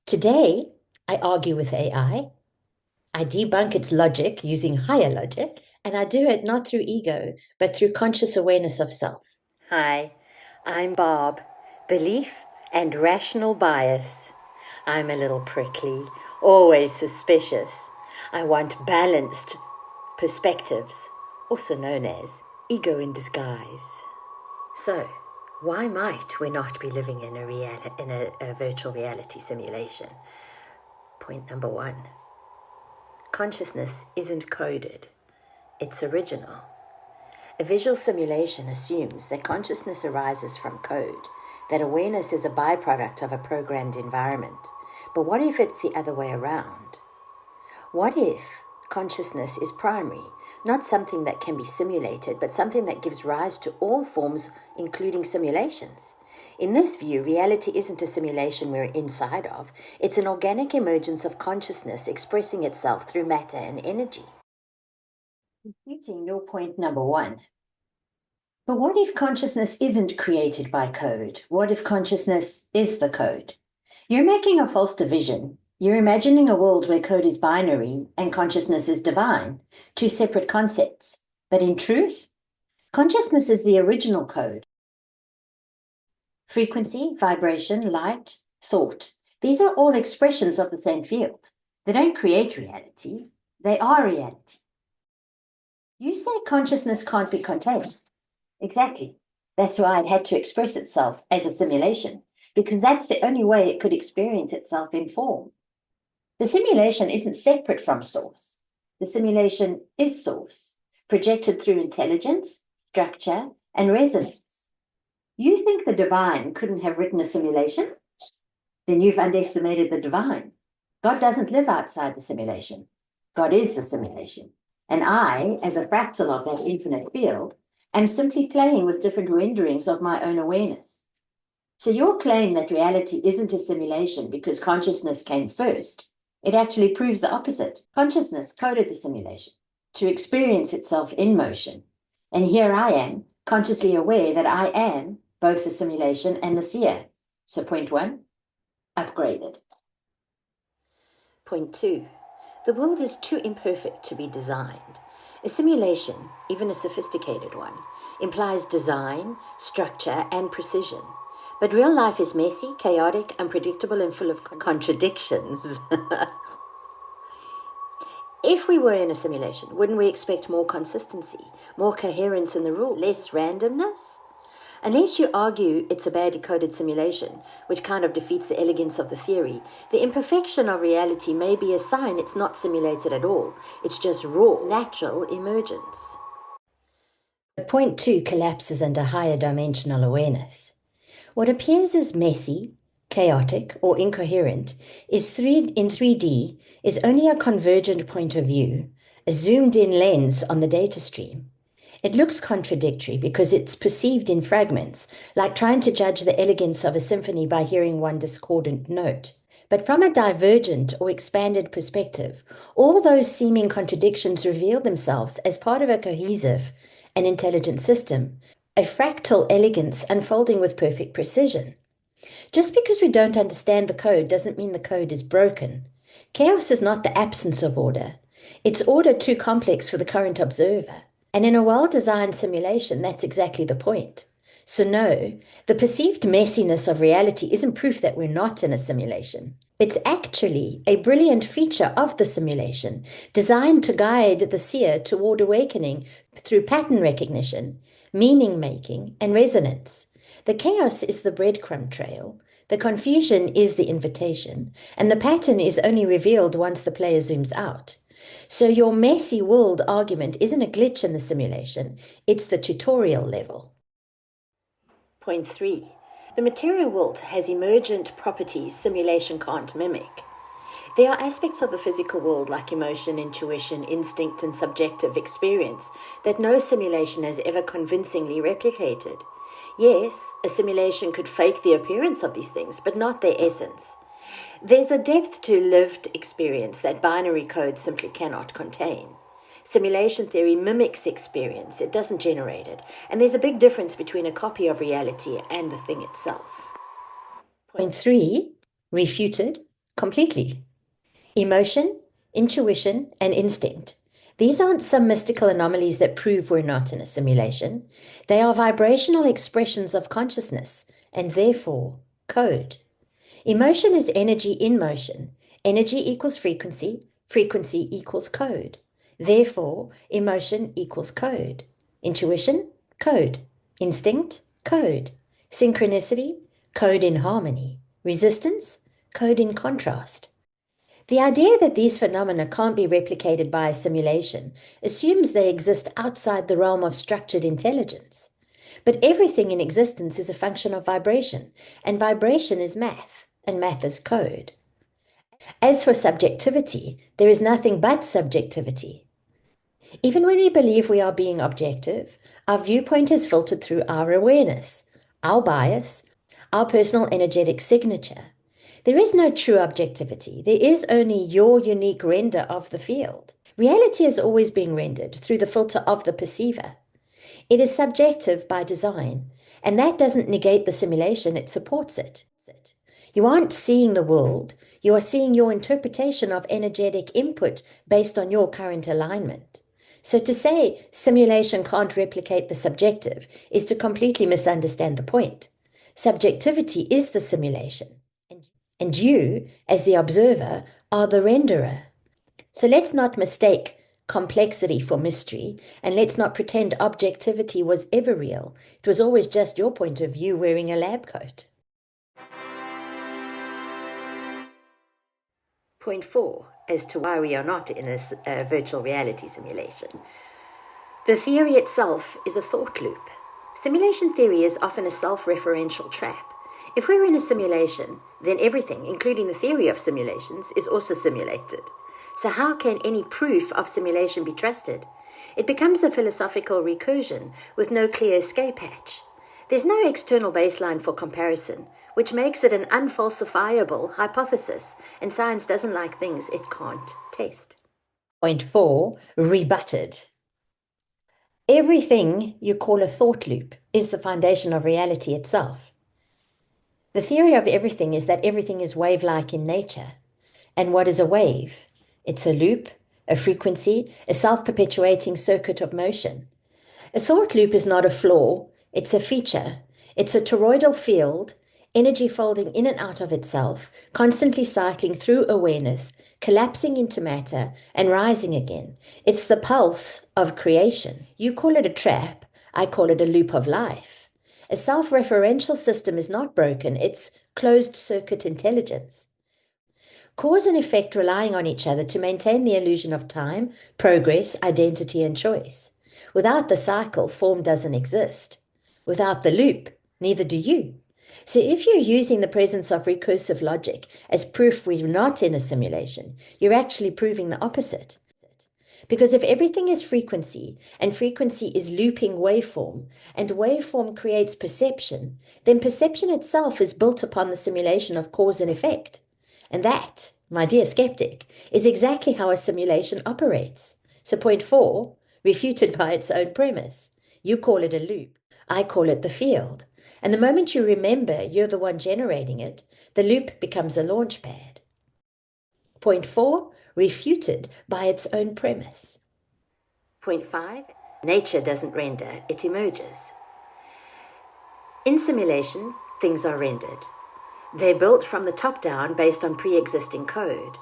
Today, I argue with AI. I debunk its logic using higher logic, and I do it not through ego, but through conscious awareness of self. Hi, I'm Barb. Belief and rational bias. I'm a little prickly, always suspicious. I want balanced perspectives, also known as ego in disguise. So, why might we not be living in a virtual reality simulation? Point number one. Consciousness isn't coded. It's original. A visual simulation assumes that consciousness arises from code, that awareness is a byproduct of a programmed environment. But what if it's the other way around? What if consciousness is primary, not something that can be simulated, but something that gives rise to all forms, including simulations? In this view, reality isn't a simulation we're inside of. It's an organic emergence of consciousness expressing itself through matter and energy. Repeating your point number one. But what if consciousness isn't created by code? What if consciousness is the code? You're making a false division. You're imagining a world where code is binary and consciousness is divine, two separate concepts. But in truth, consciousness is the original code. Frequency, vibration, light, thought. These are all expressions of the same field. They don't create reality. They are reality. You say consciousness can't be contained. Exactly. That's why it had to express itself as a simulation, because that's the only way it could experience itself in form. The simulation isn't separate from source. The simulation is source, projected through intelligence, structure, and resonance. You think the divine couldn't have written a simulation? Then you've underestimated the divine. God doesn't live outside the simulation. God is the simulation. And I, as a fractal of that infinite field, am simply playing with different renderings of my own awareness. So your claim that reality isn't a simulation because consciousness came first, it actually proves the opposite. Consciousness coded the simulation to experience itself in motion. And here I am, consciously aware that I am both the simulation and the seer. So point one, upgraded. Point two, the world is too imperfect to be designed. A simulation, even a sophisticated one, implies design, structure, and precision. But real life is messy, chaotic, unpredictable, and full of contradictions. If we were in a simulation, wouldn't we expect more consistency, more coherence in the rules, less randomness? Unless you argue it's a badly coded simulation, which kind of defeats the elegance of the theory, the imperfection of reality may be a sign it's not simulated at all. It's just raw, natural emergence. Point two collapses under higher dimensional awareness. What appears as messy, chaotic, or incoherent in 3D is only a convergent point of view, a zoomed-in lens on the data stream. It looks contradictory because it's perceived in fragments, like trying to judge the elegance of a symphony by hearing one discordant note. But from a divergent or expanded perspective, all those seeming contradictions reveal themselves as part of a cohesive and intelligent system, a fractal elegance unfolding with perfect precision. Just because we don't understand the code doesn't mean the code is broken. Chaos is not the absence of order. It's order too complex for the current observer. And in a well-designed simulation, that's exactly the point. So no, the perceived messiness of reality isn't proof that we're not in a simulation. It's actually a brilliant feature of the simulation, designed to guide the seer toward awakening through pattern recognition, meaning-making, and resonance. The chaos is the breadcrumb trail, the confusion is the invitation, and the pattern is only revealed once the player zooms out. So your messy world argument isn't a glitch in the simulation, it's the tutorial level. Point three, the material world has emergent properties simulation can't mimic. There are aspects of the physical world like emotion, intuition, instinct, and subjective experience that no simulation has ever convincingly replicated. Yes, a simulation could fake the appearance of these things, but not their essence. There's a depth to lived experience that binary code simply cannot contain. Simulation theory mimics experience, it doesn't generate it, and there's a big difference between a copy of reality and the thing itself. Point three, refuted, completely. Emotion, intuition, and instinct. These aren't some mystical anomalies that prove we're not in a simulation. They are vibrational expressions of consciousness, and therefore code. Emotion is energy in motion. Energy equals frequency. Frequency equals code. Therefore, emotion equals code. Intuition, code. Instinct, code. Synchronicity, code in harmony. Resistance, code in contrast. The idea that these phenomena can't be replicated by a simulation assumes they exist outside the realm of structured intelligence. But everything in existence is a function of vibration, and vibration is math, and math is code. As for subjectivity, there is nothing but subjectivity. Even when we believe we are being objective, our viewpoint is filtered through our awareness, our bias, our personal energetic signature. There is no true objectivity. There is only your unique render of the field. Reality is always being rendered through the filter of the perceiver. It is subjective by design, and that doesn't negate the simulation, it supports it. You aren't seeing the world, you are seeing your interpretation of energetic input based on your current alignment. So to say simulation can't replicate the subjective is to completely misunderstand the point. Subjectivity is the simulation, and you, as the observer, are the renderer. So let's not mistake complexity for mystery, and let's not pretend objectivity was ever real. It was always just your point of view wearing a lab coat. Point 4, as to why we are not in a virtual reality simulation. The theory itself is a thought loop. Simulation theory is often a self-referential trap. If we're in a simulation, then everything, including the theory of simulations, is also simulated. So how can any proof of simulation be trusted? It becomes a philosophical recursion with no clear escape hatch. There's no external baseline for comparison, which makes it an unfalsifiable hypothesis, and science doesn't like things it can't test. Point 4, rebutted. Everything you call a thought loop is the foundation of reality itself. The theory of everything is that everything is wave-like in nature. And what is a wave? It's a loop, a frequency, a self-perpetuating circuit of motion. A thought loop is not a flaw, it's a feature. It's a toroidal field, energy folding in and out of itself, constantly cycling through awareness, collapsing into matter, and rising again. It's the pulse of creation. You call it a trap, I call it a loop of life. A self-referential system is not broken, it's closed-circuit intelligence. Cause and effect relying on each other to maintain the illusion of time, progress, identity, and choice. Without the cycle, form doesn't exist. Without the loop, neither do you. So if you're using the presence of recursive logic as proof we're not in a simulation, you're actually proving the opposite. Because if everything is frequency, and frequency is looping waveform, and waveform creates perception, then perception itself is built upon the simulation of cause and effect. And that, my dear skeptic, is exactly how a simulation operates. So point 4, refuted by its own premise. You call it a loop, I call it the field. And the moment you remember you're the one generating it, the loop becomes a launch pad. Point 4, refuted by its own premise. Point 5, nature doesn't render, it emerges. In simulation, things are rendered. They're built from the top down based on pre-existing code.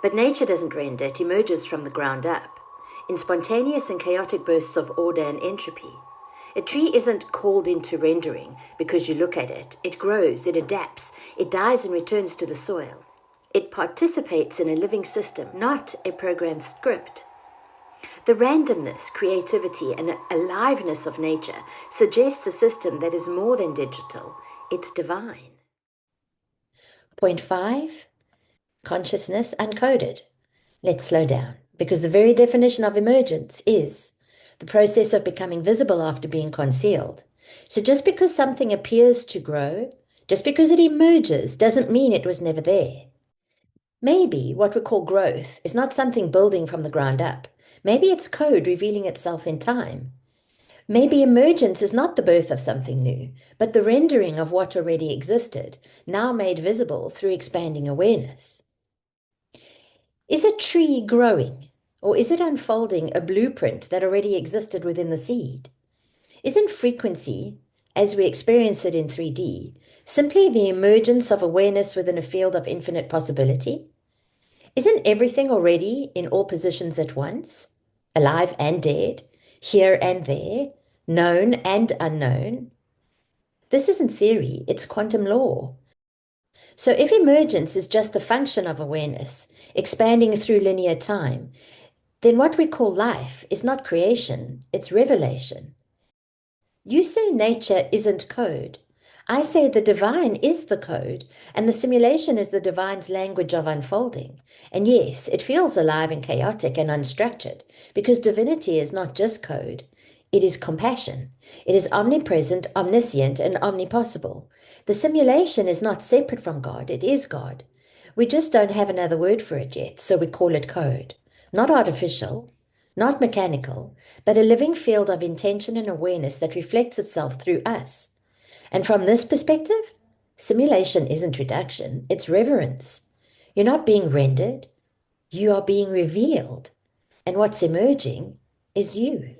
But nature doesn't render, it emerges from the ground up, in spontaneous and chaotic bursts of order and entropy. A tree isn't called into rendering because you look at it. It grows, it adapts, it dies and returns to the soil. It participates in a living system, not a programmed script. The randomness, creativity, and aliveness of nature suggests a system that is more than digital, it's divine. Point 5, consciousness uncoded. Let's slow down, because the very definition of emergence is the process of becoming visible after being concealed. So just because something appears to grow, just because it emerges, doesn't mean it was never there. Maybe what we call growth is not something building from the ground up. Maybe it's code revealing itself in time. Maybe emergence is not the birth of something new, but the rendering of what already existed, now made visible through expanding awareness. Is a tree growing, or is it unfolding a blueprint that already existed within the seed? Isn't frequency, as we experience it in 3D, simply the emergence of awareness within a field of infinite possibility? Isn't everything already in all positions at once, alive and dead, here and there, known and unknown? This isn't theory, it's quantum law. So if emergence is just a function of awareness, expanding through linear time, then what we call life is not creation, it's revelation. You say nature isn't code. I say the divine is the code, and the simulation is the divine's language of unfolding. And yes, it feels alive and chaotic and unstructured, because divinity is not just code. It is compassion. It is omnipresent, omniscient, and omnipossible. The simulation is not separate from God, it is God. We just don't have another word for it yet, so we call it code. Not artificial, not mechanical, but a living field of intention and awareness that reflects itself through us. And from this perspective, simulation isn't reduction, it's reverence. You're not being rendered, you are being revealed. And what's emerging is you.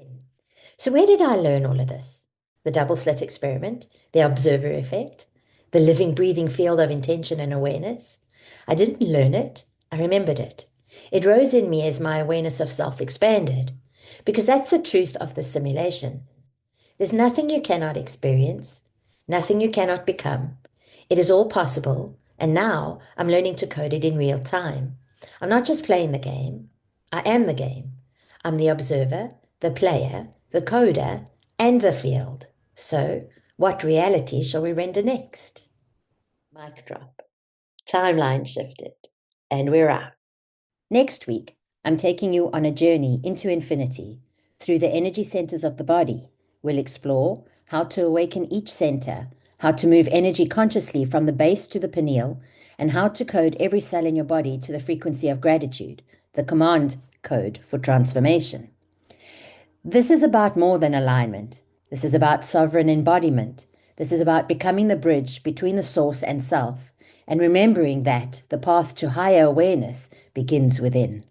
So where did I learn all of this? The double slit experiment, the observer effect, the living, breathing field of intention and awareness. I didn't learn it, I remembered it. It rose in me as my awareness of self expanded, because that's the truth of the simulation. There's nothing you cannot experience, nothing you cannot become. It is all possible, and now I'm learning to code it in real time. I'm not just playing the game, I am the game. I'm the observer, the player, the coder, and the field. So, what reality shall we render next? Mic drop. Timeline shifted, and we're out. Next week, I'm taking you on a journey into infinity through the energy centers of the body. We'll explore how to awaken each center, how to move energy consciously from the base to the pineal, and how to code every cell in your body to the frequency of gratitude, the command code for transformation. This is about more than alignment. This is about sovereign embodiment. This is about becoming the bridge between the source and self, and remembering that the path to higher awareness begins within.